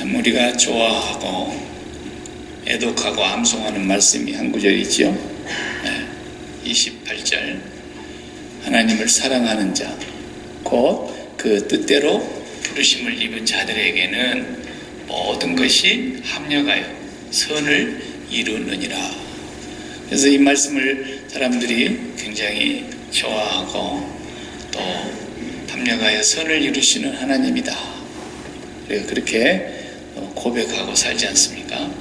참 우리가 좋아하고 애독하고 암송하는 말씀이 한 구절 있죠. 28절 하나님을 사랑하는 자 곧 그 뜻대로 부르심을 입은 자들에게는 모든 것이 합력하여 선을 이루느니라. 그래서 이 말씀을 사람들이 굉장히 좋아하고 또 합력하여 선을 이루시는 하나님이다, 그렇게 고백하고 살지 않습니까?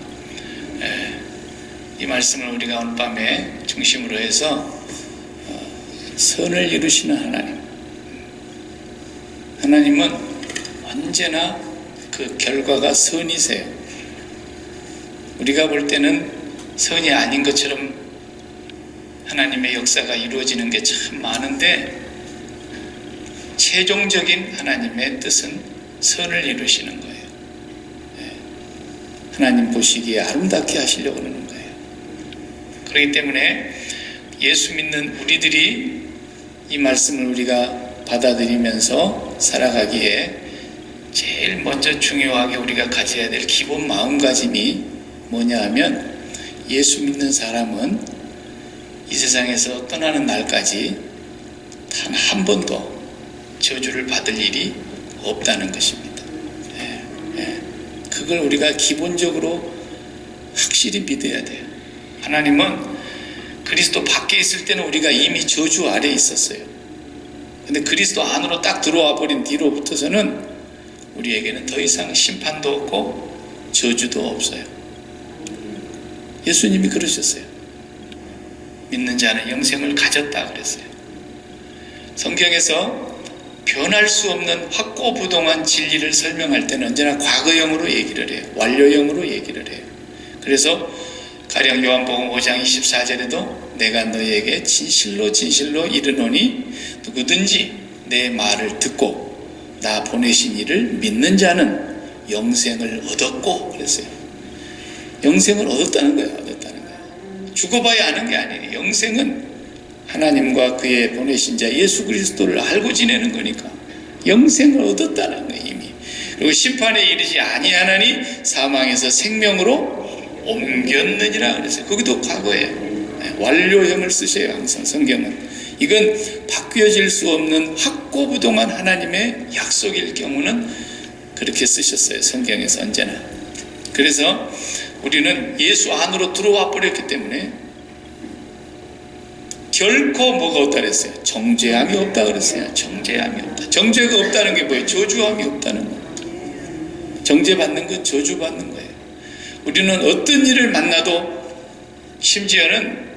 이 말씀을 우리가 오늘 밤에 중심으로 해서 선을 이루시는 하나님은 언제나 그 결과가 선이세요. 우리가 볼 때는 선이 아닌 것처럼 하나님의 역사가 이루어지는 게 참 많은데 최종적인 하나님의 뜻은 선을 이루시는 거예요. 하나님 보시기에 아름답게 하시려고 그러는 거예요. 그렇기 때문에 예수 믿는 우리들이 이 말씀을 우리가 받아들이면서 살아가기에 제일 먼저 중요하게 우리가 가져야 될 기본 마음가짐이 뭐냐 하면, 예수 믿는 사람은 이 세상에서 떠나는 날까지 단 한 번도 저주를 받을 일이 없다는 것입니다. 그걸 우리가 기본적으로 확실히 믿어야 돼요. 하나님은 그리스도 밖에 있을 때는 우리가 이미 저주 아래에 있었어요. 근데 그리스도 안으로 딱 들어와 버린 뒤로부터서는 우리에게는 더 이상 심판도 없고 저주도 없어요. 예수님이 그러셨어요. 믿는 자는 영생을 가졌다 그랬어요. 성경에서 변할 수 없는 확고부동한 진리를 설명할 때는 언제나 과거형으로 얘기를 해요. 완료형으로 얘기를 해요. 그래서 가령 요한복음 5장 24절에도 내가 너희에게 진실로 진실로 이르노니 누구든지 내 말을 듣고 나 보내신 이를 믿는 자는 영생을 얻었고 그랬어요. 영생을 얻었다는 거예요. 얻었다는 거예요. 죽어봐야 아는 게 아니에요. 영생은 하나님과 그의 보내신 자 예수 그리스도를 알고 지내는 거니까 영생을 얻었다는 거예요. 이미. 그리고 심판에 이르지 아니하나니 사망에서 생명으로 옮겼느니라 그랬어요. 거기도 과거예요. 완료형을 쓰셔요. 항상 성경은. 이건 바뀌어질 수 없는 확고부동한 하나님의 약속일 경우는 그렇게 쓰셨어요. 성경에서 언제나. 그래서 우리는 예수 안으로 들어와 버렸기 때문에 결코 뭐가 없다 그랬어요? 정죄함이 없다 그랬어요. 정죄함이 없다. 정죄가 없다는 게 뭐예요? 저주함이 없다는 거예요. 정죄받는 건 저주받는 거예요. 우리는 어떤 일을 만나도, 심지어는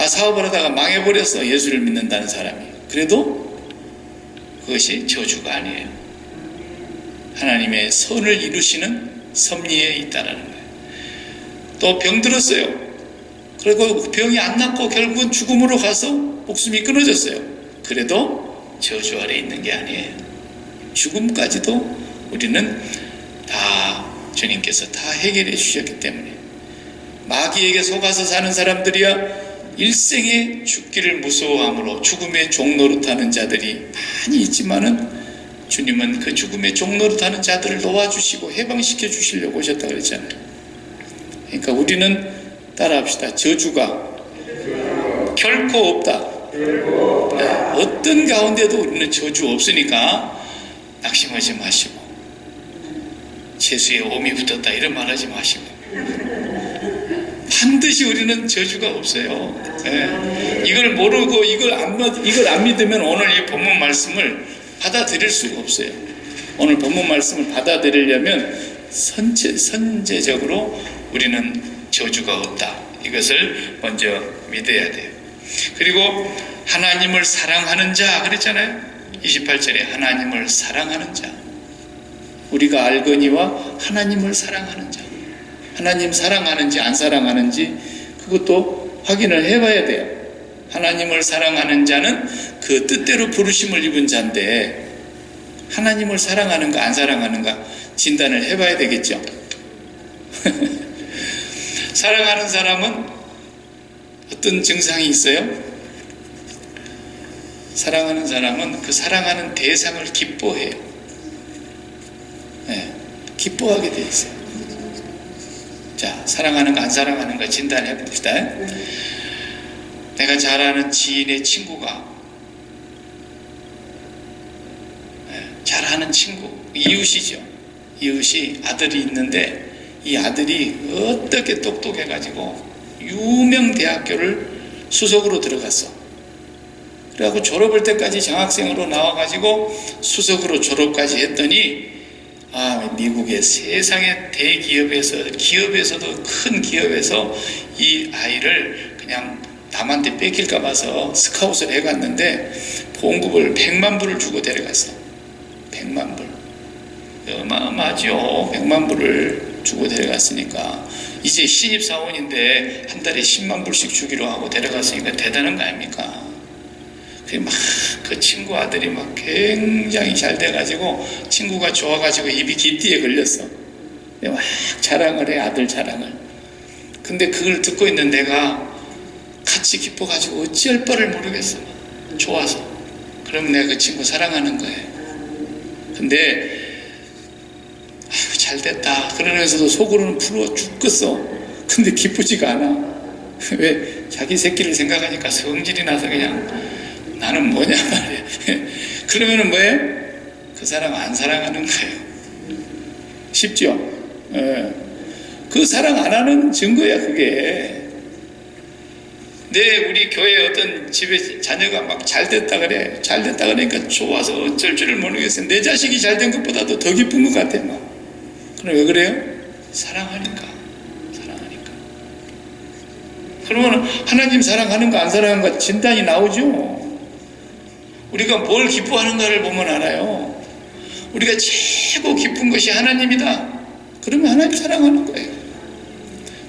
사업을 하다가 망해버렸어. 예수를 믿는다는 사람이. 그래도 그것이 저주가 아니에요. 하나님의 선을 이루시는 섭리에 있다는 거예요. 또 병들었어요. 그리고 병이 안 낫고 결국은 죽음으로 가서 목숨이 끊어졌어요. 그래도 저주 아래 있는 게 아니에요. 죽음까지도 우리는 다 주님께서 다 해결해 주셨기 때문에, 마귀에게 속아서 사는 사람들이야 일생에 죽기를 무서워함으로 죽음의 종노릇하는 자들이 많이 있지만은, 주님은 그 죽음의 종노릇하는 자들을 도와주시고 해방시켜 주시려고 오셨다 그랬잖아요. 그러니까 우리는 따라합시다. 저주가 결코 없다. 어떤 가운데도 우리는 저주 없으니까 낙심하지 마시고, 재수에 오미 붙었다 이런 말 하지 마시고, 반드시 우리는 저주가 없어요. 이걸 모르고 이걸 안 믿으면 오늘 이 본문 말씀을 받아들일 수가 없어요. 오늘 본문 말씀을 받아들이려면 선제적으로 우리는 저주가 없다, 이것을 먼저 믿어야 돼요. 그리고 하나님을 사랑하는 자 그랬잖아요. 28절에 하나님을 사랑하는 자, 우리가 알거니와 하나님을 사랑하는 자. 하나님 사랑하는지 안 사랑하는지 그것도 확인을 해봐야 돼요. 하나님을 사랑하는 자는 그 뜻대로 부르심을 입은 자인데, 하나님을 사랑하는가 안 사랑하는가 진단을 해봐야 되겠죠. 사랑하는 사람은 어떤 증상이 있어요? 사랑하는 사람은 그 사랑하는 대상을 기뻐해요. 기뻐하게 돼 있어요. 자, 사랑하는 거 안 사랑하는 거 진단해 봅시다. 내가 잘 아는 지인의 친구가, 잘 아는 친구, 이웃이죠. 이웃이 아들이 있는데 이 아들이 어떻게 똑똑해가지고 유명 대학교를 수석으로 들어갔어. 그래갖고 졸업할 때까지 장학생으로 나와가지고 수석으로 졸업까지 했더니 미국의 세상의 대기업에서, 기업에서도 큰 기업에서 이 아이를 그냥 남한테 뺏길까 봐서 스카웃을 해갔는데 봉급을 100만 불을 주고 데려갔어. 100만 불. 어마어마하죠. 100만 불을 주고 데려갔으니까 이제 신입사원인데 한 달에 10만 불씩 주기로 하고 데려갔으니까 대단한 거 아닙니까? 그 친구 아들이 막 굉장히 잘 돼가지고 친구가 좋아가지고 입이 기띠에 걸렸어. 막 자랑을 해, 아들 자랑을. 근데 그걸 듣고 있는 내가 같이 기뻐가지고 어찌할 바를 모르겠어. 좋아서. 그러면 내가 그 친구 사랑하는 거예요. 근데 잘 됐다 그러면서도 속으로는 부러워 죽겠어. 근데 기쁘지가 않아. 왜? 자기 새끼를 생각하니까 성질이 나서 그냥 나는 뭐냐 말이야. 그러면은 뭐예요? 그 사람 안 사랑하는 거예요. 쉽죠? 그 사랑 안 하는 증거야 그게. 우리 교회 어떤 집에 자녀가 막 잘 됐다 그래. 잘 됐다 그러니까 좋아서 어쩔 줄을 모르겠어요. 내 자식이 잘 된 것보다도 더 기쁜 것 같아 막. 그럼 왜 그래요? 사랑하니까. 그러면 하나님 사랑하는 거 안 사랑하는 거 진단이 나오죠. 우리가 뭘 기뻐하는가를 보면 알아요. 우리가 최고 기쁜 것이 하나님이다. 그러면 하나님 사랑하는 거예요.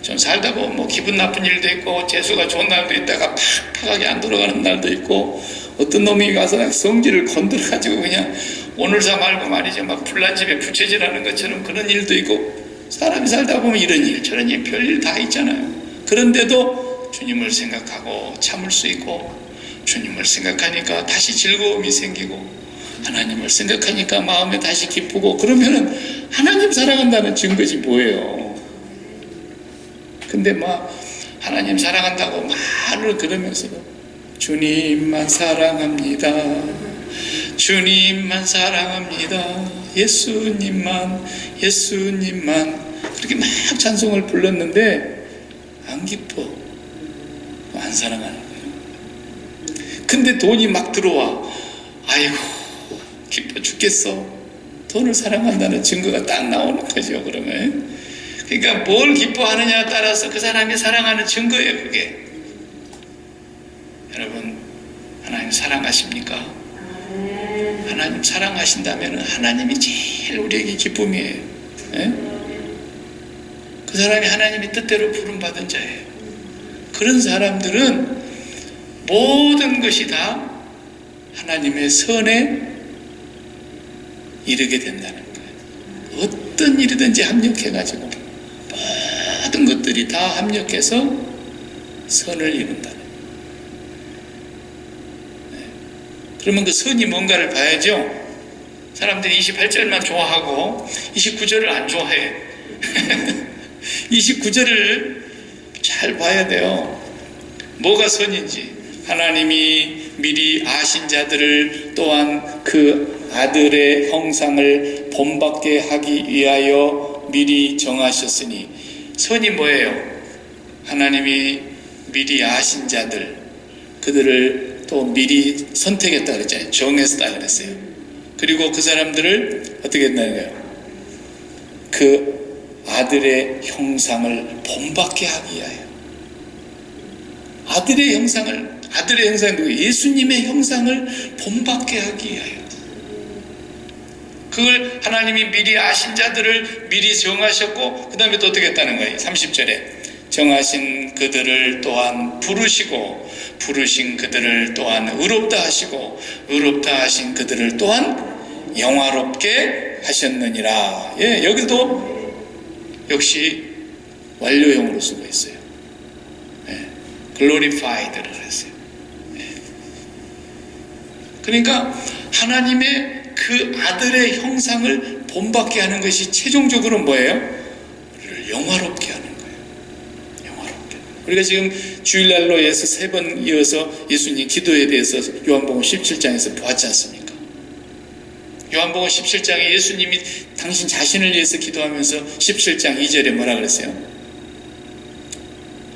좀 살다 보면 뭐 기분 나쁜 일도 있고 재수가 좋은 날도 있다가 팍팍하게 안 돌아가는 날도 있고 어떤 놈이 가서 성질을 건드려가지고 그냥 오늘사 말고 말이죠. 막 불난 집에 부채질하는 것처럼 그런 일도 있고 사람이 살다 보면 이런 일 저런 일 별일 다 있잖아요. 그런데도 주님을 생각하고 참을 수 있고 주님을 생각하니까 다시 즐거움이 생기고 하나님을 생각하니까 마음에 다시 기쁘고 그러면은 하나님 사랑한다는 증거지 뭐예요. 근데 막 하나님 사랑한다고 말을 그러면서도 주님만 사랑합니다. 주님만 사랑합니다. 예수님만 그렇게 막 찬송을 불렀는데 안 기뻐. 안 사랑하는 거예요. 근데 돈이 막 들어와. 아이고 기뻐 죽겠어. 돈을 사랑한다는 증거가 딱 나오는 거죠. 그러면 그러니까 뭘 기뻐하느냐에 따라서 그 사람이 사랑하는 증거예요. 그게. 여러분 하나님 사랑하십니까? 하나님 사랑하신다면 하나님이 제일 우리에게 기쁨이에요. 예? 그 사람이 하나님의 뜻대로 부름받은 자예요. 그런 사람들은 모든 것이 다 하나님의 선에 이르게 된다는 거예요. 어떤 일이든지 합력해가지고 모든 것들이 다 합력해서 선을 이룬다는 거예요. 그러면 그 선이 뭔가를 봐야죠. 사람들이 28절만 좋아하고 29절을 안 좋아해. 29절을 잘 봐야 돼요. 뭐가 선인지. 하나님이 미리 아신 자들을 또한 그 아들의 형상을 본받게 하기 위하여 미리 정하셨으니. 선이 뭐예요? 하나님이 미리 아신 자들, 그들을 또 미리 선택했다 그랬잖아요. 정했다 그랬어요. 그리고 그 사람들을 어떻게 했나요? 그 아들의 형상을 본받게 하기 위하여. 아들의 형상을 예수님의 형상을 본받게 하기 위하여. 그걸 하나님이 미리 아신 자들을 미리 정하셨고 그 다음에 또 어떻게 했다는 거예요? 30절에 정하신 그들을 또한 부르시고 부르신 그들을 또한 의롭다 하시고 의롭다 하신 그들을 또한 영화롭게 하셨느니라. 예, 여기도 역시 완료형으로 쓰고 있어요. 예, glorified를 했어요. 예. 그러니까 하나님의 그 아들의 형상을 본받게 하는 것이 최종적으로 뭐예요? 우리를 영화롭게 하는 거예요. 영화롭게. 우리가 지금 주일날로 해서 3번 이어서 예수님 기도에 대해서 요한복음 17장에서 보았지 않습니까? 요한복음 17장에 예수님이 당신 자신을 위해서 기도하면서 17장 2절에 뭐라 그랬어요?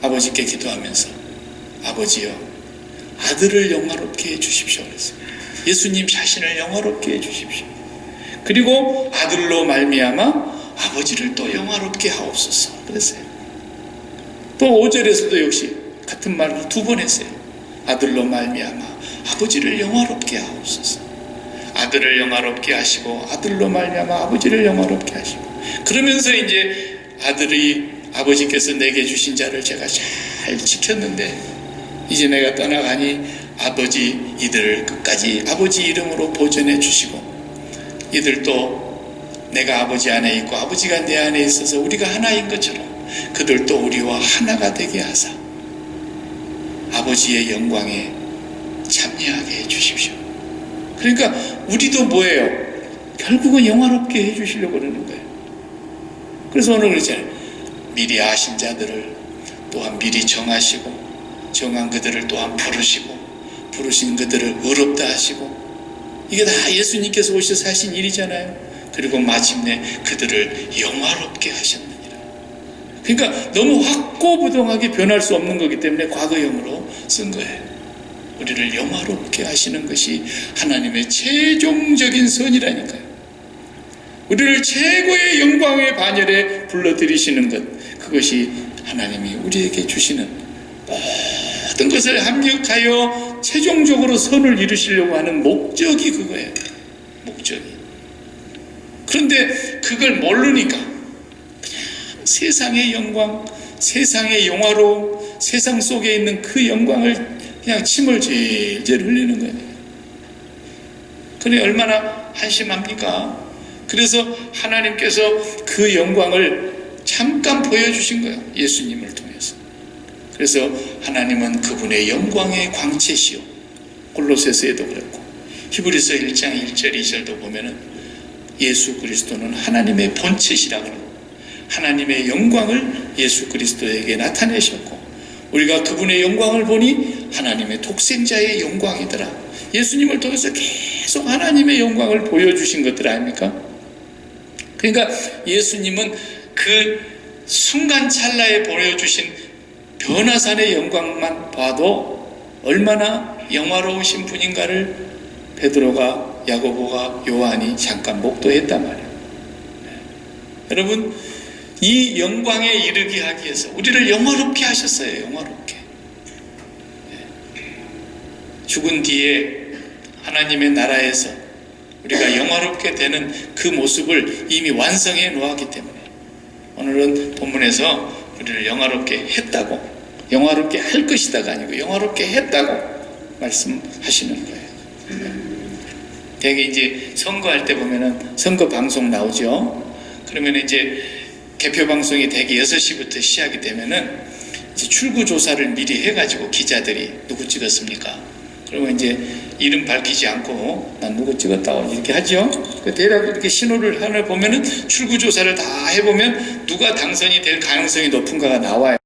아버지께 기도하면서 아버지여 아들을 영화롭게 해주십시오 그랬어요. 예수님 자신을 영화롭게 해주십시오. 그리고 아들로 말미암아 아버지를 또 영화롭게 하옵소서 그랬어요. 또 5절에서도 역시 같은 말을 2번 했어요. 아들로 말미암아 아버지를 영화롭게 하옵소서. 아들을 영화롭게 하시고 아들로 말미암아 아버지를 영화롭게 하시고, 그러면서 이제 아들이 아버지께서 내게 주신 자를 제가 잘 지켰는데 이제 내가 떠나가니 아버지 이들을 끝까지 아버지 이름으로 보존해 주시고, 이들도 내가 아버지 안에 있고 아버지가 내 안에 있어서 우리가 하나인 것처럼 그들도 우리와 하나가 되게 하사 아버지의 영광에 참여하게 해 주십시오. 그러니까 우리도 뭐예요? 결국은 영화롭게 해 주시려고 그러는 거예요. 그래서 오늘 그러잖아요. 미리 아신 자들을 또한 미리 정하시고 정한 그들을 또한 부르시고 부르신 그들을 의롭다 하시고, 이게 다 예수님께서 오셔서 하신 일이잖아요. 그리고 마침내 그들을 영화롭게 하셨느니라. 그러니까 너무 확고부동하게 변할 수 없는 거기 때문에 과거형으로 쓴 거예요. 우리를 영화롭게 하시는 것이 하나님의 최종적인 선이라니까요. 우리를 최고의 영광의 반열에 불러들이시는 것, 그것이 하나님이 우리에게 주시는 모든 것을 합력하여 최종적으로 선을 이루시려고 하는 목적이 그거예요. 목적이. 그런데 그걸 모르니까 그냥 세상의 영광, 세상의 영화로움, 세상 속에 있는 그 영광을 그냥 침을 질질 흘리는 거예요. 그래 얼마나 한심합니까? 그래서 하나님께서 그 영광을 잠깐 보여주신 거예요. 예수님을 통해서. 그래서 하나님은 그분의 영광의 광채시요. 골로새서에도 그랬고 히브리서 1장 1절 2절도 보면은 예수 그리스도는 하나님의 본체시라고 그래요. 하나님의 영광을 예수 그리스도에게 나타내셨고 우리가 그분의 영광을 보니 하나님의 독생자의 영광이더라. 예수님을 통해서 계속 하나님의 영광을 보여주신 것들 아닙니까? 그러니까 예수님은 그 순간 찰나에 보여주신 변화산의 영광만 봐도 얼마나 영화로우신 분인가를 베드로가, 야고보가, 요한이 잠깐 목도했단 말이에요. 여러분, 이 영광에 이르게 하기 위해서 우리를 영화롭게 하셨어요. 영화롭게. 죽은 뒤에 하나님의 나라에서 우리가 영화롭게 되는 그 모습을 이미 완성해 놓았기 때문에 오늘은 본문에서 우리를 영화롭게 했다고, 영화롭게 할 것이다가 아니고 영화롭게 했다고 말씀하시는 거예요. 되게 이제 선거할 때 보면은 선거 방송 나오죠. 그러면 이제 개표 방송이 대개 6시부터 시작이 되면은 이제 출구 조사를 미리 해가지고 기자들이 누구 찍었습니까? 그러면 이제 이름 밝히지 않고 난 누구 찍었다고 이렇게 하죠. 대략 이렇게 신호를 하나 보면은 출구 조사를 다 해보면 누가 당선이 될 가능성이 높은가가 나와요.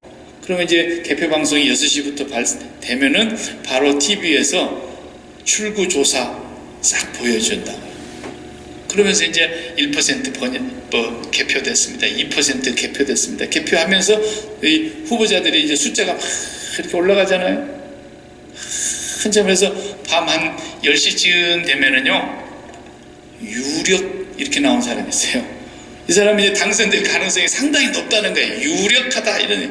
그러면 이제 개표 방송이 6시부터 되면은 바로 TV에서 출구 조사 싹 보여준다고요. 그러면서 이제 1% 개표됐습니다. 2% 개표됐습니다. 개표하면서 이 후보자들이 이제 숫자가 막 이렇게 올라가잖아요. 한참 해서 밤 한 10시쯤 되면은요, 유력 이렇게 나온 사람이 있어요. 이 사람이 이제 당선될 가능성이 상당히 높다는 거예요. 유력하다 이러네.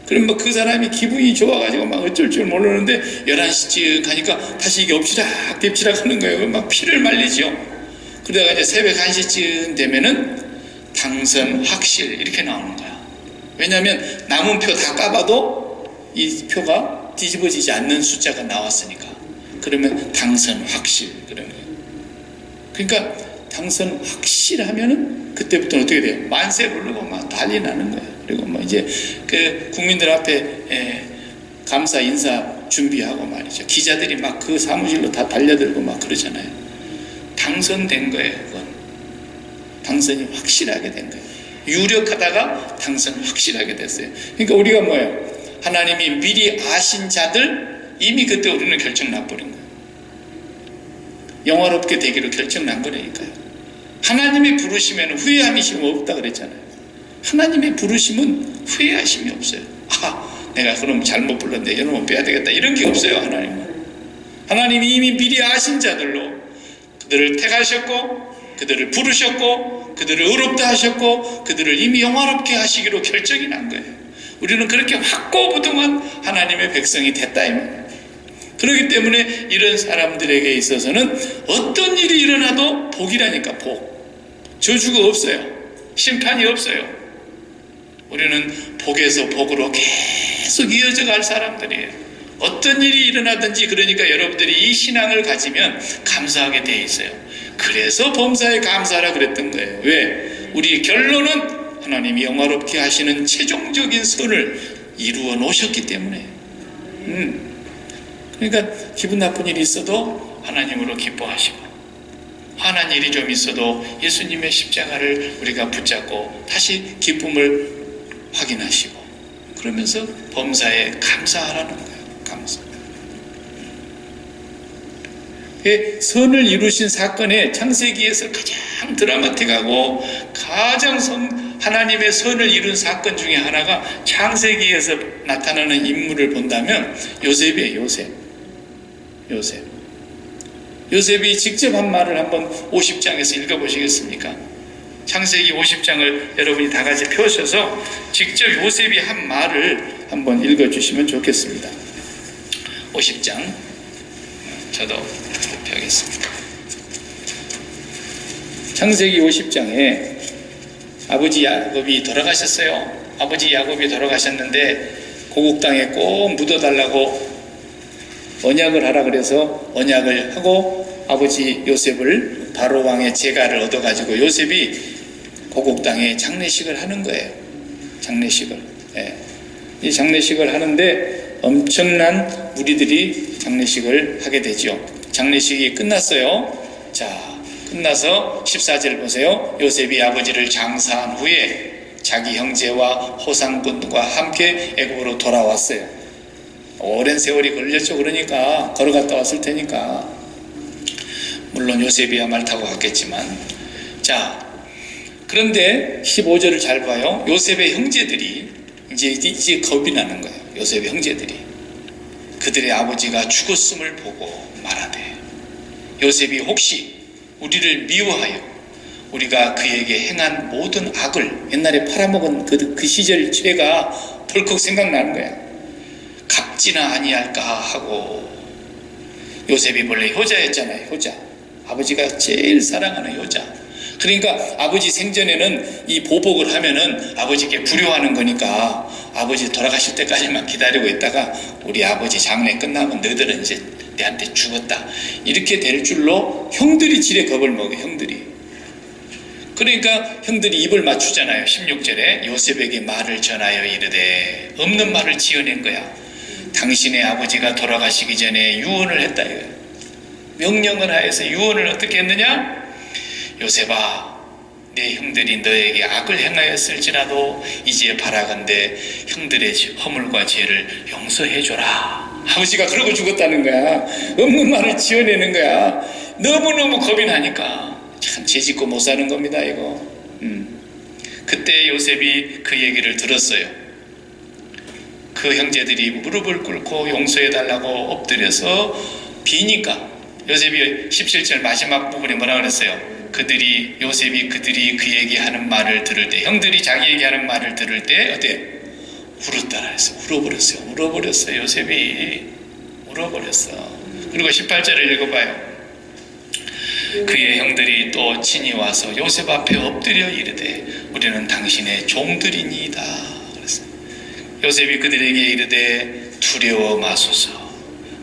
그럼 뭐 그 사람이 기분이 좋아가지고 막 어쩔 줄 모르는데 11시쯤 가니까 다시 이게 엎치락 뒤치락 하는 거예요. 막 피를 말리죠. 그러다가 이제 새벽 1시쯤 되면은 당선 확실 이렇게 나오는 거야. 왜냐하면 남은 표 다 까봐도 이 표가 뒤집어지지 않는 숫자가 나왔으니까. 그러면 당선 확실 그런 거예요. 그러니까 당선 확실하면은 그때부터는 어떻게 돼요? 만세 부르고 막 난리 나는 거예요. 그리고 뭐 이제 그 국민들 앞에 감사 인사 준비하고 말이죠. 기자들이 막 그 사무실로 다 달려들고 막 그러잖아요. 당선된 거예요. 그건 당선이 확실하게 된 거예요. 유력하다가 당선 확실하게 됐어요. 그러니까 우리가 뭐예요? 하나님이 미리 아신 자들 이미 그때 우리는 결정 나버린 거예요. 영화롭게 되기로 결정 난 거라니까요. 하나님의 부르심에는 후회함이 없다 그랬잖아요. 하나님의 부르심은 후회하심이 없어요. 내가 그럼 잘못 불렀는데 이놈은 빼야 되겠다 이런 게 없어요. 하나님이 이미 미리 아신 자들로 그들을 택하셨고 그들을 부르셨고 그들을 의롭다 하셨고 그들을 이미 영화롭게 하시기로 결정이 난 거예요. 우리는 그렇게 확고부동한 하나님의 백성이 됐다 이 말이에요. 그렇기 때문에 이런 사람들에게 있어서는 어떤 일이 일어나도 복이라니까. 복. 저주가 없어요. 심판이 없어요. 우리는 복에서 복으로 계속 이어져 갈 사람들이에요. 어떤 일이 일어나든지 그러니까 여러분들이 이 신앙을 가지면 감사하게 돼 있어요. 그래서 범사에 감사하라 그랬던 거예요. 왜? 우리 결론은 하나님이 영화롭게 하시는 최종적인 선을 이루어 놓으셨기 때문에. 그러니까 기분 나쁜 일이 있어도 하나님으로 기뻐하시고 화난 일이 좀 있어도 예수님의 십자가를 우리가 붙잡고 다시 기쁨을 확인하시고 그러면서 범사에 감사하라는 거예요. 감사. 선을 이루신 사건에 창세기에서 가장 드라마틱하고 가장 하나님의 선을 이룬 사건 중에 하나가 창세기에서 나타나는 인물을 본다면 요셉이에요. 요셉이 직접 한 말을 한번 50장에서 읽어보시겠습니까? 창세기 50장을 여러분이 다 같이 펴셔서 직접 요셉이 한 말을 한번 읽어주시면 좋겠습니다. 50장 저도 펴겠습니다. 창세기 50장에 아버지 야곱이 돌아가셨어요. 아버지 야곱이 돌아가셨는데 고국 땅에 꼭 묻어달라고 언약을 하라 그래서 언약을 하고 아버지 요셉을 바로 왕의 제가를 얻어가지고 요셉이 고국 땅에 장례식을 하는 거예요. 장례식을. 이 장례식을 하는데 엄청난 무리들이 장례식을 하게 되죠. 장례식이 끝났어요. 자, 끝나서 14절 보세요. 요셉이 아버지를 장사한 후에 자기 형제와 호상군과 함께 애굽으로 돌아왔어요. 오랜 세월이 걸렸죠. 그러니까 걸어갔다 왔을 테니까. 물론 요셉이야 말 타고 갔겠지만. 자, 그런데 15절을 잘 봐요. 요셉의 형제들이 이제 겁이 나는 거예요. 요셉의 형제들이 그들의 아버지가 죽었음을 보고 말하되 요셉이 혹시 우리를 미워하여 우리가 그에게 행한 모든 악을 옛날에 팔아먹은 그 시절 죄가 덜컥 생각나는 거야. 갚지나 아니할까 하고. 요셉이 원래 효자였잖아요. 효자. 아버지가 제일 사랑하는 효자. 그러니까 아버지 생전에는 이 보복을 하면은 아버지께 불효하는 거니까 아버지 돌아가실 때까지만 기다리고 있다가 우리 아버지 장례 끝나면 너희들은 이제 내한테 죽었다 이렇게 될 줄로 형들이 지레 겁을 먹어요. 형들이. 그러니까 형들이 입을 맞추잖아요. 16절에 요셉에게 말을 전하여 이르되 없는 말을 지어낸 거야. 당신의 아버지가 돌아가시기 전에 유언을 했다 이거야. 명령을 하여서 유언을 어떻게 했느냐? 요셉아, 내 형들이 너에게 악을 행하였을지라도 이제 바라건대 형들의 허물과 죄를 용서해줘라. 아버지가 그러고 죽었다는 거야. 없는 말을 지어내는 거야. 너무너무 겁이 나니까 참 죄짓고 못 사는 겁니다 이거. 그때 요셉이 그 얘기를 들었어요. 그 형제들이 무릎을 꿇고 용서해달라고 엎드려서 비니까 요셉이 17절 마지막 부분에 뭐라 그랬어요? 요셉이 그들이 그 얘기하는 말을 들을 때, 형들이 자기 얘기하는 말을 들을 때 어때? 울었다라 해서 울어버렸어요. 요셉이 울어버렸어. 그리고 18절을 읽어봐요. 그의 형들이 또 친히 와서 요셉 앞에 엎드려 이르되 우리는 당신의 종들이니이다. 그랬어요. 요셉이 그들에게 이르되 두려워 마소서.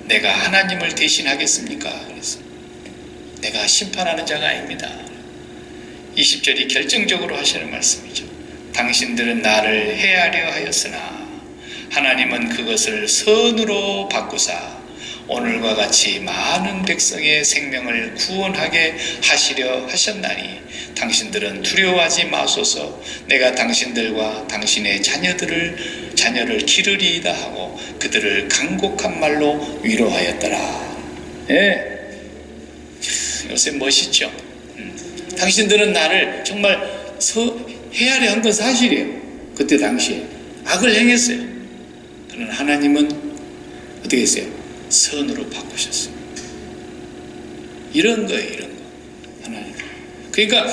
내가 하나님을 대신하겠습니까? 그랬어요. 내가 심판하는 자가 아닙니다. 20절이 결정적으로 하시는 말씀이죠. 당신들은 나를 해하려 하였으나 하나님은 그것을 선으로 바꾸사 오늘과 같이 많은 백성의 생명을 구원하게 하시려 하셨나니 당신들은 두려워하지 마소서. 내가 당신들과 당신의 자녀를 기르리이다 하고 그들을 간곡한 말로 위로하였더라. 예. 요새 멋있죠. 당신들은 나를 정말 헤아려 한 건 사실이에요. 그때 당시에 악을 행했어요. 그러나 하나님은 어떻게 했어요? 선으로 바꾸셨어요. 이런 거예요. 이런 거. 하나님. 그러니까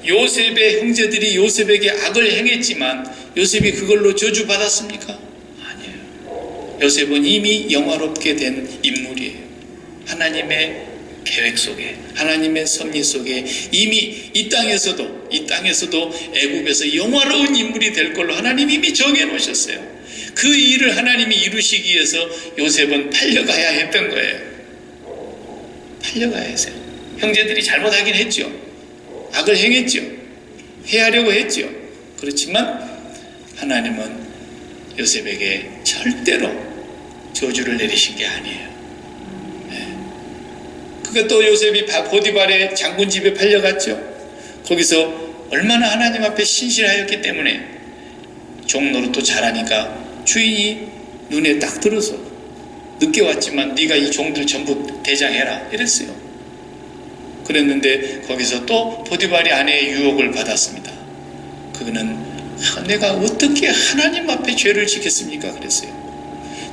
요셉의 형제들이 요셉에게 악을 행했지만 요셉이 그걸로 저주받았습니까? 아니에요. 요셉은 이미 영화롭게 된 인물이에요. 하나님의 계획 속에, 하나님의 섭리 속에 이미 이 땅에서도 애굽에서 영화로운 인물이 될 걸로 하나님이 이미 정해놓으셨어요. 그 일을 하나님이 이루시기 위해서 요셉은 팔려가야 했던 거예요. 팔려가야 했어요. 형제들이 잘못하긴 했죠. 악을 행했죠. 해하려고 했죠. 그렇지만 하나님은 요셉에게 절대로 저주를 내리신 게 아니에요. 그러니까 또 요셉이 보디발의 장군 집에 팔려갔죠. 거기서 얼마나 하나님 앞에 신실하였기 때문에 종노릇도 잘하니까 주인이 눈에 딱 들어서 늦게 왔지만 네가 이 종들 전부 대장해라 이랬어요. 그랬는데 거기서 또 보디발이 아내의 유혹을 받았습니다. 그거는 내가 어떻게 하나님 앞에 죄를 지켰습니까? 그랬어요.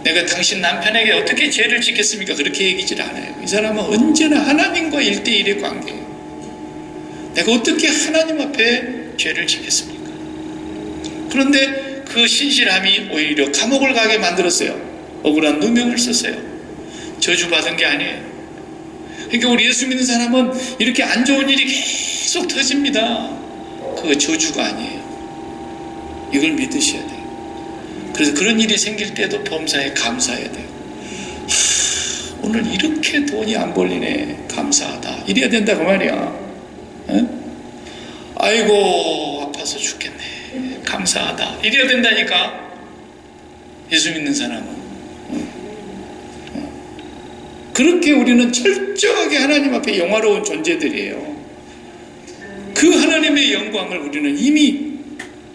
내가 당신 남편에게 어떻게 죄를 지켰습니까? 그렇게 얘기질 않아요. 이 사람은 언제나 하나님과 1대1의 관계예요. 내가 어떻게 하나님 앞에 죄를 지켰습니까? 그런데 그 신실함이 오히려 감옥을 가게 만들었어요. 억울한 누명을 썼어요. 저주받은 게 아니에요. 그러니까 우리 예수 믿는 사람은 이렇게 안 좋은 일이 계속 터집니다. 그거 저주가 아니에요. 이걸 믿으셔야 돼요. 그래서 그런 일이 생길 때도 범사에 감사해야 돼요. 오늘 이렇게 돈이 안 벌리네. 감사하다. 이래야 된다 그 말이야. 에? 아이고 아파서 죽겠네. 감사하다. 이래야 된다니까. 예수 믿는 사람은. 그렇게 우리는 철저하게 하나님 앞에 영화로운 존재들이에요. 그 하나님의 영광을 우리는 이미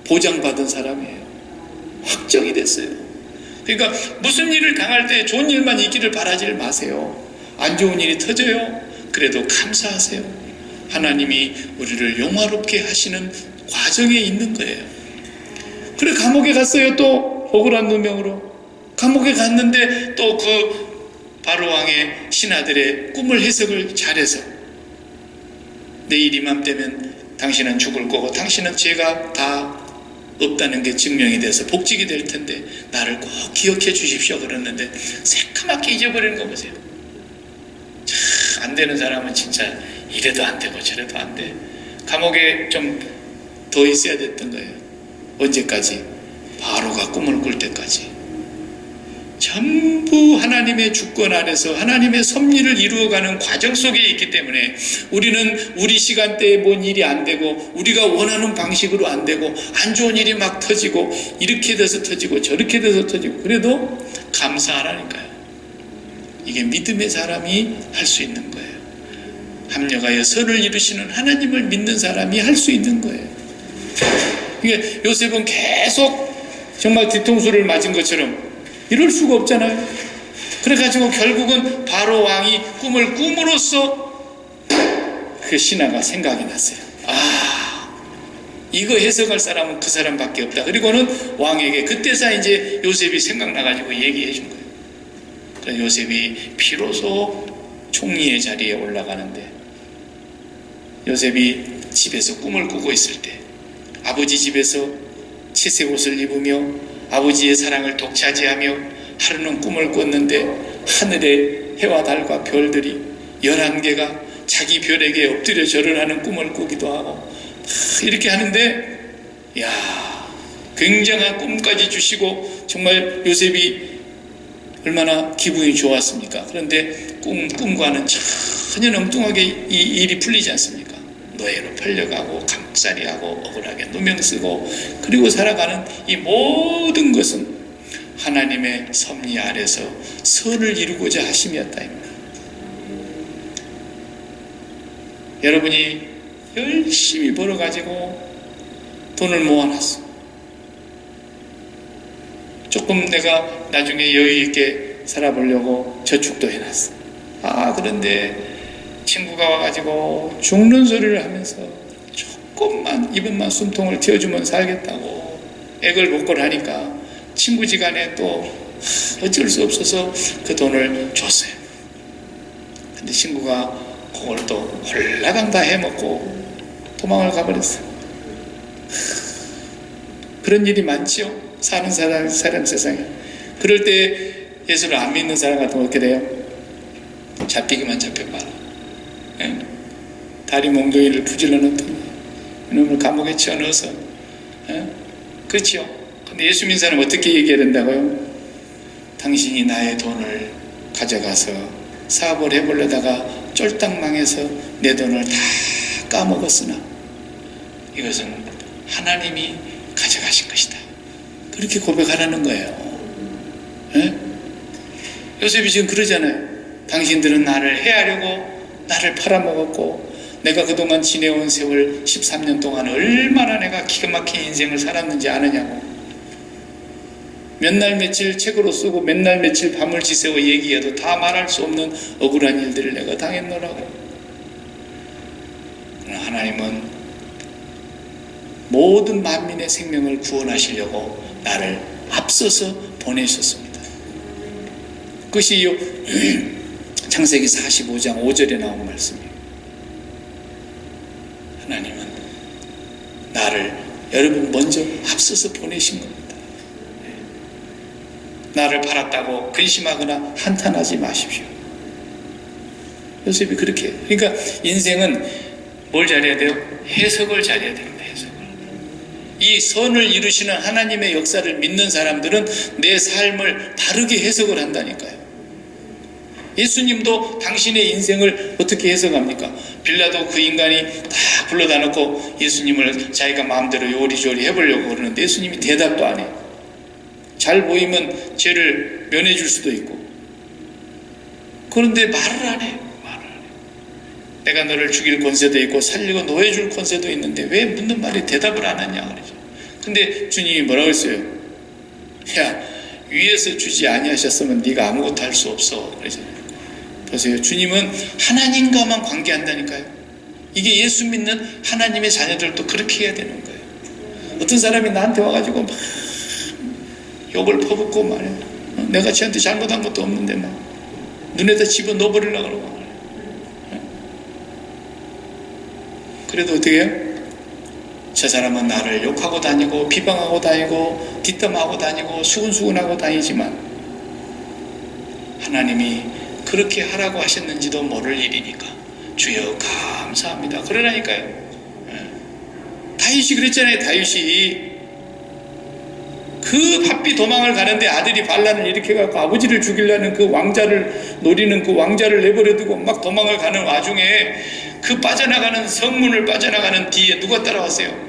보장받은 사람이에요. 확정이 됐어요. 그러니까 무슨 일을 당할 때 좋은 일만 있기를 바라지를 마세요. 안 좋은 일이 터져요. 그래도 감사하세요. 하나님이 우리를 영화롭게 하시는 과정에 있는 거예요. 그래 감옥에 갔어요. 또 억울한 누명으로 감옥에 갔는데 또 그 바로왕의 신하들의 꿈을 해석을 잘해서 내일 이맘때면 당신은 죽을 거고 당신은 죄가 다 없다는 게 증명이 돼서 복직이 될 텐데 나를 꼭 기억해 주십시오 그랬는데 새까맣게 잊어버리는 거 보세요. 참 안 되는 사람은 진짜 이래도 안 되고 저래도 안 돼. 감옥에 좀 더 있어야 됐던 거예요. 언제까지? 바로가 꿈을 꿀 때까지. 전부 하나님의 주권 안에서 하나님의 섭리를 이루어가는 과정 속에 있기 때문에 우리는 우리 시간대에 뭔 일이 안 되고 우리가 원하는 방식으로 안 되고 안 좋은 일이 막 터지고 이렇게 돼서 터지고 저렇게 돼서 터지고 그래도 감사하라니까요. 이게 믿음의 사람이 할 수 있는 거예요. 합력하여 선을 이루시는 하나님을 믿는 사람이 할 수 있는 거예요. 그러니까 요셉은 계속 정말 뒤통수를 맞은 것처럼 이럴 수가 없잖아요. 그래가지고 결국은 바로 왕이 꿈을 꿈으로써 그 신하가 생각이 났어요. 이거 해석할 사람은 그 사람밖에 없다. 그리고는 왕에게 그때서 이제 요셉이 생각나가지고 얘기해 준 거예요. 그래서 요셉이 비로소 총리의 자리에 올라가는데 요셉이 집에서 꿈을 꾸고 있을 때 아버지 집에서 채색 옷을 입으며 아버지의 사랑을 독차지하며 하루는 꿈을 꿨는데 하늘의 해와 달과 별들이 11개가 자기 별에게 엎드려 절을 하는 꿈을 꾸기도 하고 이렇게 하는데 굉장한 꿈까지 주시고 정말 요셉이 얼마나 기분이 좋았습니까? 그런데 꿈과는 전혀 엉뚱하게 이 일이 풀리지 않습니까? 노예로 팔려가고 감싸리하고 억울하게 누명 쓰고 그리고 살아가는 이 모든 것은 하나님의 섭리 아래서 선을 이루고자 하심이었다. 여러분이 열심히 벌어가지고 돈을 모아놨어. 조금 내가 나중에 여유있게 살아보려고 저축도 해놨어. 그런데 친구가 와가지고 죽는 소리를 하면서 조금만 이번만 숨통을 틔워주면 살겠다고 애걸복걸 하니까 친구 지간에 또 어쩔 수 없어서 그 돈을 줬어요. 근데 친구가 그걸 또 홀라당 다 해먹고 도망을 가버렸어요. 그런 일이 많지요. 사는 사람 세상에. 그럴 때 예수를 안 믿는 사람 같으면 어떻게 돼요? 잡히기만 잡혀봐라. 예? 다리 몽둥이를 부질러 넣더니 이놈을 감옥에 치워넣어서. 예? 그렇지요. 근데 예수 믿는 사람은 어떻게 얘기해야 된다고요? 당신이 나의 돈을 가져가서 사업을 해보려다가 쫄딱 망해서 내 돈을 다 까먹었으나 이것은 하나님이 가져가신 것이다. 그렇게 고백하라는 거예요. 예? 요셉이 지금 그러잖아요. 당신들은 나를 해하려고 나를 팔아먹었고 내가 그동안 지내온 세월 13년 동안 얼마나 내가 기가 막힌 인생을 살았는지 아느냐고. 몇 날 며칠 책으로 쓰고 몇 날 며칠 밤을 지새워 얘기해도 다 말할 수 없는 억울한 일들을 내가 당했노라고. 그러나 하나님은 모든 만민의 생명을 구원하시려고 나를 앞서서 보내셨습니다. 그것이 창세기 45장 5절에 나온 말씀이에요. 하나님은 나를 여러분 먼저 앞서서 보내신 겁니다. 나를 팔았다고 근심하거나 한탄하지 마십시오. 요셉이 그렇게 해요. 그러니까 인생은 뭘 잘해야 돼요? 해석을 잘해야 됩니다. 해석을. 이 선을 이루시는 하나님의 역사를 믿는 사람들은 내 삶을 다르게 해석을 한다니까요. 예수님도 당신의 인생을 어떻게 해석합니까? 빌라도 그 인간이 다 불러다 놓고 예수님을 자기가 마음대로 요리조리 해보려고 그러는데 예수님이 대답도 안 해요. 잘 보이면 죄를 면해줄 수도 있고. 그런데 말을 안 해요. 말을 안 해요. 내가 너를 죽일 권세도 있고 살리고 노해줄 권세도 있는데 왜 묻는 말에 대답을 안 하냐 그러죠. 근데 주님이 뭐라고 했어요? 야, 위에서 주지 아니하셨으면 네가 아무것도 할 수 없어 그러잖아요. 보세요. 주님은 하나님과만 관계한다니까요. 이게 예수 믿는 하나님의 자녀들도 그렇게 해야 되는 거예요. 어떤 사람이 나한테 와가지고 막 욕을 퍼붓고 말해. 내가 쟤한테 잘못한 것도 없는데 막 눈에다 집어넣어 버리려고 그러고 말해. 그래도 어떻게 해요? 저 사람은 나를 욕하고 다니고 비방하고 다니고 뒷담하고 다니고 수근수근하고 다니지만 하나님이 그렇게 하라고 하셨는지도 모를 일이니까 주여 감사합니다. 그러라니까요. 다윗이 그랬잖아요. 다윗이 그 바삐 도망을 가는데 아들이 반란을 일으켜갖고 아버지를 죽이려는 그 왕자를 노리는 그 왕자를 내버려두고 막 도망을 가는 와중에 그 빠져나가는 성문을 빠져나가는 뒤에 누가 따라왔어요?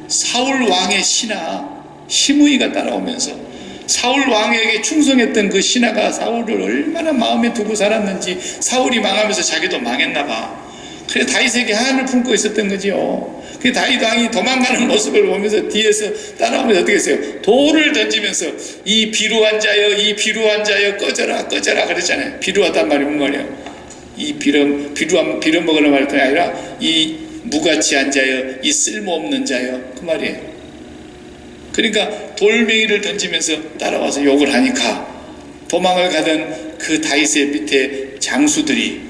사울 왕의 신하 시므이가 따라오면서 사울 왕에게 충성했던 그 신하가 사울을 얼마나 마음에 두고 살았는지 사울이 망하면서 자기도 망했나 봐. 그래 다윗에게 한을 품고 있었던 거지요. 그 다윗 왕이 도망가는 모습을 보면서 뒤에서 따라오면서 어떻게 했어요? 돌을 던지면서 이 비루한 자여 이 비루한 자여 꺼져라 꺼져라 그랬잖아요. 비루하단 말이 뭔 말이에요? 이 빌어먹으려 말 게 아니라 이 무가치한 자여 이 쓸모없는 자여 그 말이에요. 그러니까 돌멩이를 던지면서 따라와서 욕을 하니까 도망을 가던 그 다윗의 밑에 장수들이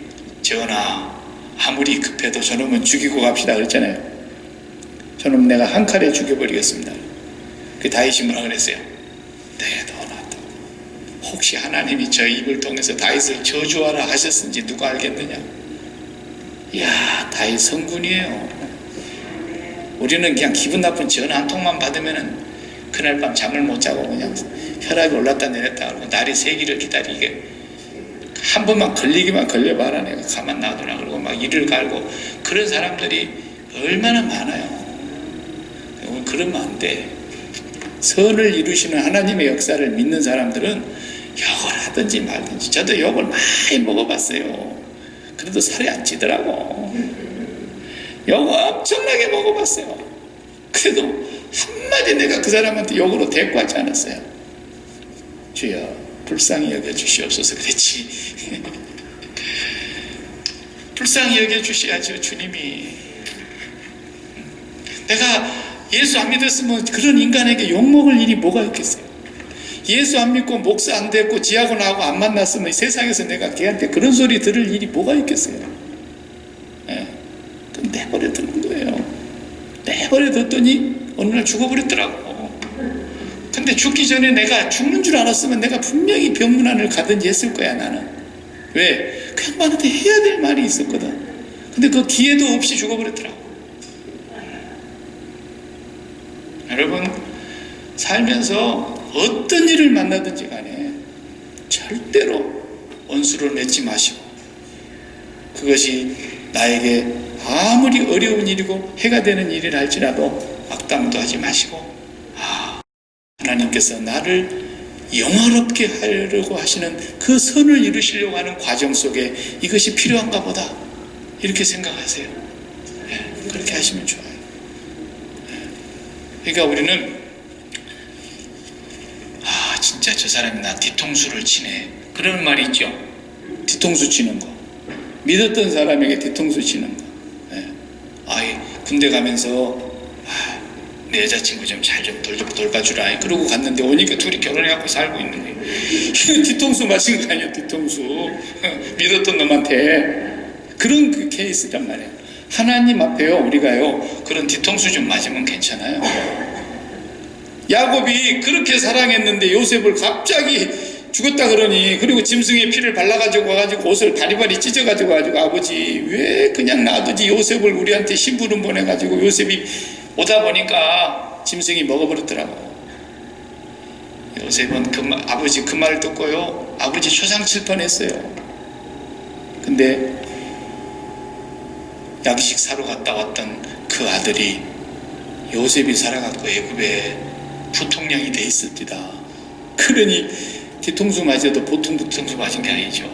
전하 아무리 급해도 저놈은 죽이고 갑시다 그랬잖아요. 저놈 내가 한 칼에 죽여버리겠습니다. 그 다윗이 뭐라 그랬어요? 대도나도 혹시 하나님이 저 입을 통해서 다윗을 저주하라 하셨는지 누가 알겠느냐. 이야 다윗 성군이에요. 우리는 그냥 기분 나쁜 전화 한 통만 받으면은 그날 밤 잠을 못 자고 그냥 혈압이 올랐다 내렸다 그러고 날이 새기를 기다리게 한 번만 걸리기만 걸려봐라 내가 가만 놔두나 그러고 막 이를 갈고 그런 사람들이 얼마나 많아요. 그러면 안 돼. 선을 이루시는 하나님의 역사를 믿는 사람들은 욕을 하든지 말든지, 저도 욕을 많이 먹어봤어요. 그래도 살이 안 찌더라고. 욕 엄청나게 먹어봤어요. 그래도 한마디 내가 그 사람한테 욕으로 대꾸하지 않았어요. 주여 불쌍히 여겨주시옵소서 그랬지. 불쌍히 여겨주셔야죠. 주님이. 내가 예수 안 믿었으면 그런 인간에게 욕먹을 일이 뭐가 있겠어요. 예수 안 믿고 목사 안 됐고 지하고 나하고 안 만났으면 세상에서 내가 걔한테 그런 소리 들을 일이 뭐가 있겠어요. 예. 내버려 두는 거예요. 내버려 뒀더니 어느 날 죽어버렸더라고. 근데 죽기 전에 내가 죽는 줄 알았으면 내가 분명히 병문안을 가든지 했을 거야. 나는. 왜? 그 양반한테 해야 될 말이 있었거든. 근데 그 기회도 없이 죽어버렸더라고. 여러분, 살면서 어떤 일을 만나든지 간에 절대로 원수를 맺지 마시고, 그것이 나에게 아무리 어려운 일이고 해가 되는 일이라 할지라도 악담도 하지 마시고, 하나님께서 나를 영화롭게 하려고 하시는 그 선을 이루시려고 하는 과정 속에 이것이 필요한가 보다, 이렇게 생각하세요. 그렇게 하시면 좋아요. 그러니까 우리는 진짜 저 사람이 나 뒤통수를 치네, 그런 말이 있죠. 뒤통수 치는 거. 믿었던 사람에게 뒤통수 치는 거. 군대 가면서 내 여자친구 좀 잘 좀 돌봐주라. 그러고 갔는데 오니까 둘이 결혼해갖고 살고 있는 거예요. 이거 뒤통수 맞은 거 아니에요. 뒤통수. 믿었던 놈한테. 그런 그 케이스란 말이에요. 하나님 앞에요, 우리가요, 그런 뒤통수 좀 맞으면 괜찮아요. 야곱이 그렇게 사랑했는데 요셉을 갑자기 죽었다 그러니, 그리고 짐승의 피를 발라가지고 와가지고 옷을 바리바리 찢어가지고 아버지 왜 그냥 놔두지, 요셉을 우리한테 심부름 보내가지고 요셉이 오다 보니까 짐승이 먹어버렸더라고. 요셉은 아버지 그 말 듣고요, 아버지 초상칠 뻔했어요. 근데 양식 사러 갔다 왔던 그 아들이 요셉이 살아갖고 애굽에 부통령이 돼 있었디다. 그러니 뒤통수 맞아도 보통 뒤통수 맞은 게 아니죠.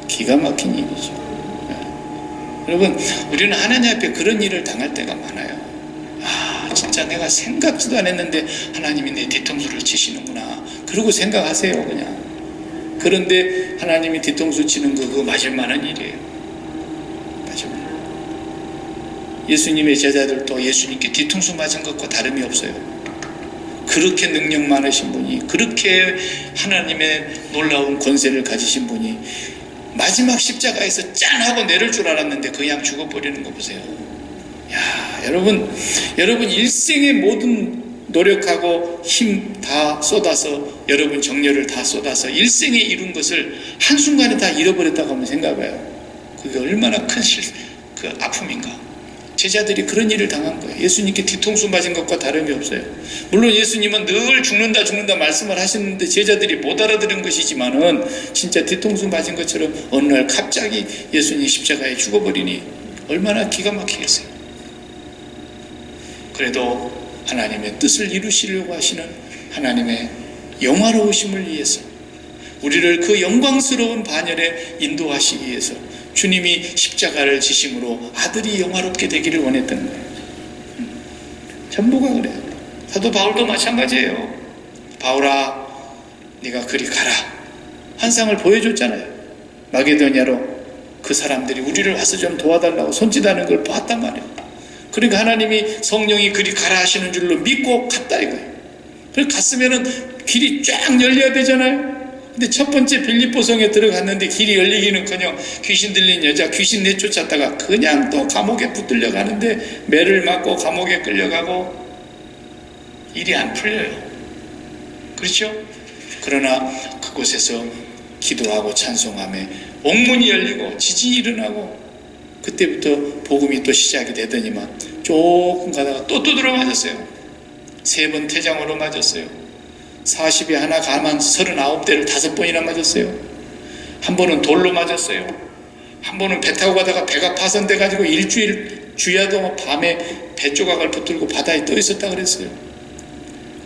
기가 막힌 일이죠. 여러분, 우리는 하나님 앞에 그런 일을 당할 때가 많아요. 진짜 내가 생각지도 않았는데 하나님이 내 뒤통수를 치시는구나, 그러고 생각하세요. 그냥. 그런데 하나님이 뒤통수 치는 거 그거 맞을 만한 일이에요. 맞을 만한. 예수님의 제자들도 예수님께 뒤통수 맞은 것과 다름이 없어요. 그렇게 능력 많으신 분이, 그렇게 하나님의 놀라운 권세를 가지신 분이 마지막 십자가에서 짠 하고 내릴 줄 알았는데 그냥 죽어버리는 거 보세요. 여러분 일생의 모든 노력하고 힘 다 쏟아서, 여러분 정열을 다 쏟아서 일생에 이룬 것을 한순간에 다 잃어버렸다고 한번 생각해봐요. 그게 얼마나 큰 그 아픔인가. 제자들이 그런 일을 당한 거예요. 예수님께 뒤통수 맞은 것과 다름이 없어요. 물론 예수님은 늘 죽는다 말씀을 하셨는데 제자들이 못 알아들은 것이지만은 진짜 뒤통수 맞은 것처럼 어느 날 갑자기 예수님 십자가에 죽어버리니 얼마나 기가 막히겠어요. 그래도 하나님의 뜻을 이루시려고 하시는 하나님의 영화로우심을 위해서, 우리를 그 영광스러운 반열에 인도하시기 위해서 주님이 십자가를 지심으로 아들이 영화롭게 되기를 원했던 거예요. 전부가 그래요. 사도 바울도 마찬가지예요. 바울아, 네가 그리 가라. 환상을 보여줬잖아요. 마게도냐로 그 사람들이 우리를 와서 좀 도와달라고 손짓하는 걸 봤단 말이에요. 그러니까 하나님이 성령이 그리 가라 하시는 줄로 믿고 갔다 이거예요. 그래서 갔으면은 길이 쫙 열려야 되잖아요. 근데 첫 번째 빌립보성에 들어갔는데 길이 열리기는커녕 귀신 들린 여자 귀신 내쫓았다가 그냥 또 감옥에 붙들려 가는데 매를 맞고 감옥에 끌려가고 일이 안 풀려요. 그렇죠? 그러나 그곳에서 기도하고 찬송하며 옥문이 열리고 지진이 일어나고 그때부터 복음이 또 시작이 되더니만 조금 가다가 또 두드러 맞았어요. 3번 태장으로 맞았어요. 40에 하나 가만 39대를 5번이나 맞았어요. 한 번은 돌로 맞았어요. 한 번은 배 타고 가다가 배가 파손돼 가지고 일주일 주야도 밤에 배 조각을 붙들고 바다에 떠 있었다 그랬어요.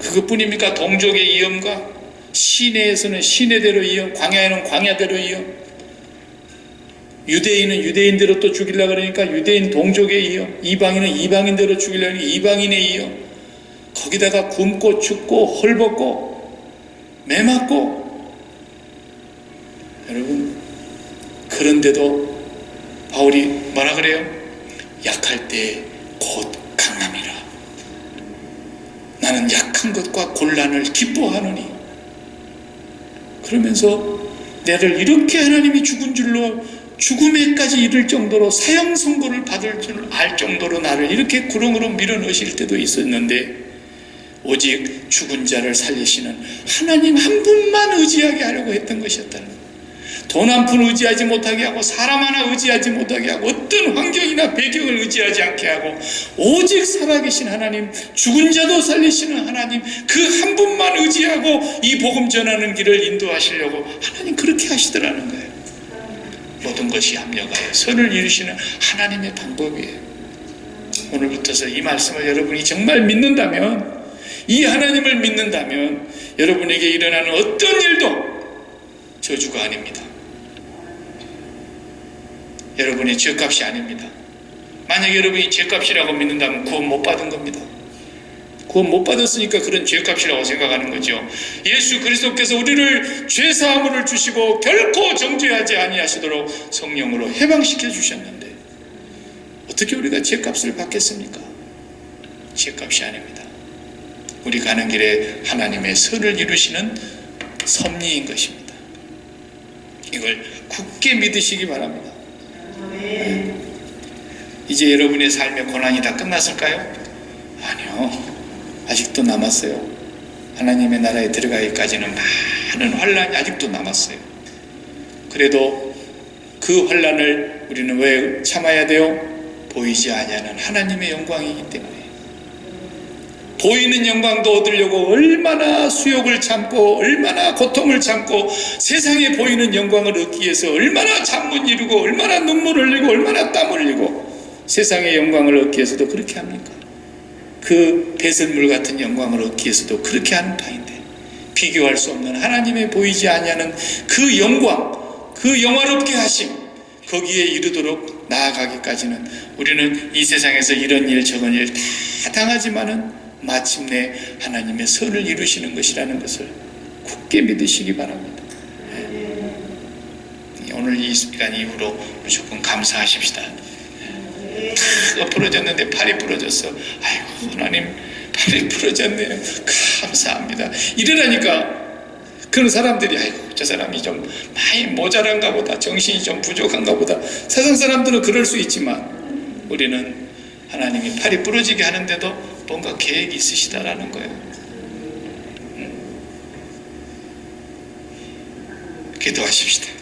그것뿐입니까? 동족의 위험과 시내에서는 시내대로 위험, 광야에는 광야대로 위험, 유대인은 유대인대로 또 죽이려고 그러니까 유대인 동족의 위험, 이방인은 이방인대로 죽이려고 하니까 이방인의 위험, 거기다가 굶고 춥고 헐벗고 매 맞고. 여러분, 그런데도 바울이 뭐라 그래요? 약할 때 곧 강함이라. 나는 약한 것과 곤란을 기뻐하노니. 그러면서 나를 이렇게 하나님이 죽은 줄로 죽음에까지 이를 정도로 사형 선고를 받을 줄 알 정도로 나를 이렇게 구렁으로 밀어넣으실 때도 있었는데, 오직 죽은 자를 살리시는 하나님 한 분만 의지하게 하려고 했던 것이었다는 거예요. 돈 한 푼 의지하지 못하게 하고, 사람 하나 의지하지 못하게 하고, 어떤 환경이나 배경을 의지하지 않게 하고, 오직 살아계신 하나님, 죽은 자도 살리시는 하나님, 그 한 분만 의지하고 이 복음 전하는 길을 인도하시려고 하나님 그렇게 하시더라는 거예요. 모든 것이 합력하여 선을 이루시는 하나님의 방법이에요. 오늘부터서 이 말씀을 여러분이 정말 믿는다면, 이 하나님을 믿는다면 여러분에게 일어나는 어떤 일도 저주가 아닙니다. 여러분의 죄값이 아닙니다. 만약 여러분이 죄값이라고 믿는다면 구원 못 받은 겁니다. 구원 못 받았으니까 그런 죄값이라고 생각하는 거죠. 예수 그리스도께서 우리를 죄사함을 주시고 결코 정죄하지 아니하시도록 성령으로 해방시켜 주셨는데 어떻게 우리가 죄값을 받겠습니까? 죄값이 아닙니다. 우리 가는 길에 하나님의 선을 이루시는 섭리인 것입니다. 이걸 굳게 믿으시기 바랍니다. 이제 여러분의 삶의 고난이 다 끝났을까요? 아니요. 아직도 남았어요. 하나님의 나라에 들어가기까지는 많은 환란이 아직도 남았어요. 그래도 그 환란을 우리는 왜 참아야 돼요? 보이지 아니하는 하나님의 영광이기 때문에. 보이는 영광도 얻으려고 얼마나 수욕을 참고 얼마나 고통을 참고 세상에 보이는 영광을 얻기 위해서 얼마나 잠문 이루고 얼마나 눈물 흘리고 얼마나 땀 흘리고 세상의 영광을 얻기 위해서도 그렇게 합니까? 그 배설물 같은 영광을 얻기 위해서도 그렇게 하는 바인데, 비교할 수 없는 하나님의 보이지 아니하는 그 영광, 그 영화롭게 하심, 거기에 이르도록 나아가기까지는 우리는 이 세상에서 이런 일 저런 일 다 당하지만은 마침내 하나님의 선을 이루시는 것이라는 것을 굳게 믿으시기 바랍니다. 오늘 이 시간 이후로 무조건 감사하십시다. 다 엎어졌는데 팔이 부러졌어. 아이고 하나님 팔이 부러졌네요. 감사합니다. 이러라니까 그런 사람들이 아이고 저 사람이 좀 많이 모자란가 보다, 정신이 좀 부족한가 보다. 세상 사람들은 그럴 수 있지만 우리는 하나님이 팔이 부러지게 하는데도 뭔가 계획이 있으시다라는 거예요. 기도하십시다.